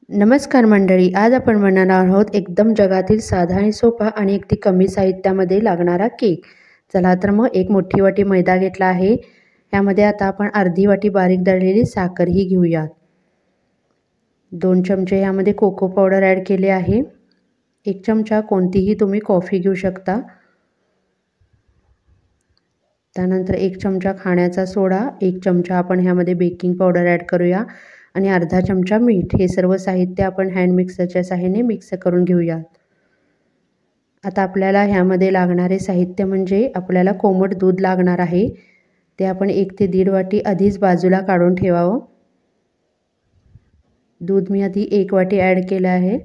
नमस्कार मंडळी, आज आपण बनवणार आहोत एकदम जगातील साधा आणि सोपा आणि अगदी कमी साहित्यामध्ये लागणारा केक। चला तर मग एक मोठी वाटी मैदा घेतला आहे। यामध्ये आता आपण अर्धी वाटी बारीक दळलेली साखरही घेऊया। 2 चमचे यामध्ये कोको पावडर ॲड केले आहे। 1 चमचा कोणतीही तुम्ही कॉफी घेऊ शकता। त्यानंतर 1 चमचा खाण्याचा सोडा, 1 चमचा आपण ह्यामध्ये बेकिंग पावडर ॲड करूया आणि अर्धा चमचा मीठ। हे सर्व साहित्य आपण हँड मिक्सरच्या सहाय्याने मिक्स करून घेऊया। आता आपल्याला ह्यामध्ये लागणारे साहित्य म्हणजे आपल्याला कोमट दूध लागणार आहे। ते आपण 1 ते 1.5 वाटी आधीच बाजूला काढून ठेवावं। दूध मी आधी 1 वाटी ॲड केलं आहे।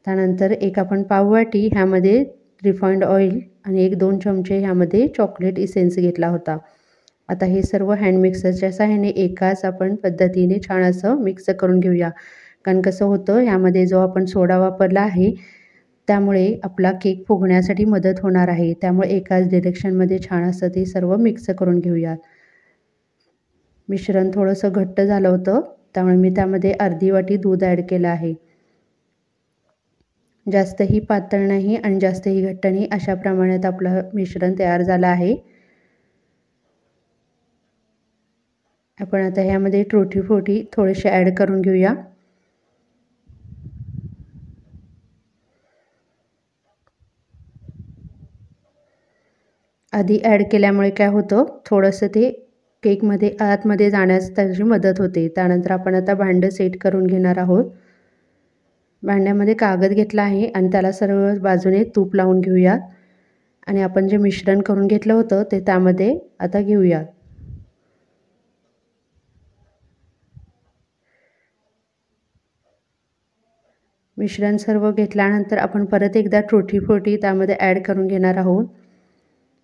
त्यानंतर एक आपण पाव वाटी ह्यामध्ये रिफाइंड ऑइल आणि 1-2 चमचे ह्यामध्ये चॉकलेट इसेन्स घेतला होता। आता हे सर्व हँड मिक्सरच्या सहाय्याने एकाच आपण पद्धतीने छान असं मिक्स करून घेऊया। कारण कसं होतं, यामध्ये जो आपण सोडा वापरला आहे त्यामुळे आपला केक फुगण्यासाठी मदत होणार आहे। त्यामुळे एकाच डिरेक्शनमध्ये छान असं ते सर्व मिक्स करून घेऊया। मिश्रण थोडंसं घट्ट झालं होतं, त्यामुळे मी त्यामध्ये अर्धी वाटी दूध ॲड केलं आहे। जास्तही पातळ नाही आणि जास्तही घट्ट नाही, अशा प्रमाणात आपलं मिश्रण तयार झालं आहे। आपण आता ह्यामध्ये टुटी फ्रुटी थोडेसे ॲड करून घेऊया। आधी ॲड केल्यामुळे काय होतं, थोडंसं ते केकमध्ये आतमध्ये जाण्यास त्याची मदत होते। त्यानंतर आपण आता भांडं सेट करून घेणार आहोत। भांड्यामध्ये कागद घेतला आहे आणि त्याला सर्व बाजूने तूप लावून घेऊया आणि आपण जे मिश्रण करून घेतलं होतं ते त्यामध्ये आता घेऊया। मिश्रण सर्व घेतल्यानंतर आपण परत एकदा टुटी फ्रुटी त्यामध्ये ॲड करून घेणार आहोत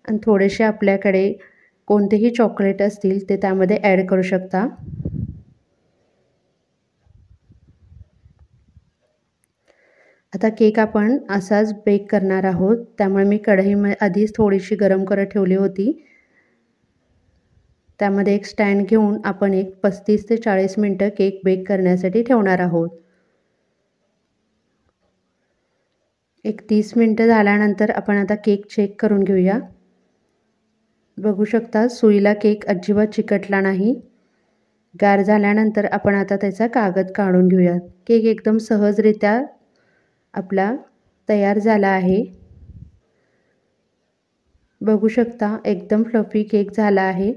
आणि थोडेसे आपल्याकडे कोणतेही चॉकलेट असतील ते त्यामध्ये ॲड करू शकता। आता केक आपण असाच बेक करणार आहोत, त्यामुळे मी कढई आधीच थोडीशी गरम करत ठेवली होती। त्यामध्ये एक स्टँड घेऊन आपण एक 35 ते 40 मिनिटं केक बेक करण्यासाठी ठेवणार आहोत। एक 30 मिनिटं झाल्यानंतर आपण आता केक चेक करून घेऊया। बघू शकता सुईला केक अजिबात चिकटला नाही। गार झाल्यानंतर आपण आता त्याचा कागद काढून घेऊया। केक एकदम सहजरित्या आपला तयार झाला आहे। बघू शकता एकदम फ्लफी केक झाला आहे।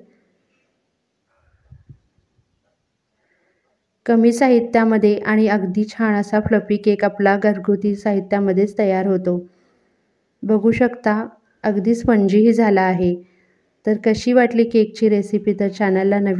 कमी साहित्यामध्ये आणि अगदी छान असा फ्लफी केक आपला घरगुती साहित्यामध्येच तयार होतो। बघू शकता अगदी स्पंजीही झाला आहे। तर कशी वाटली केकची रेसिपी? तर चॅनलला नवीन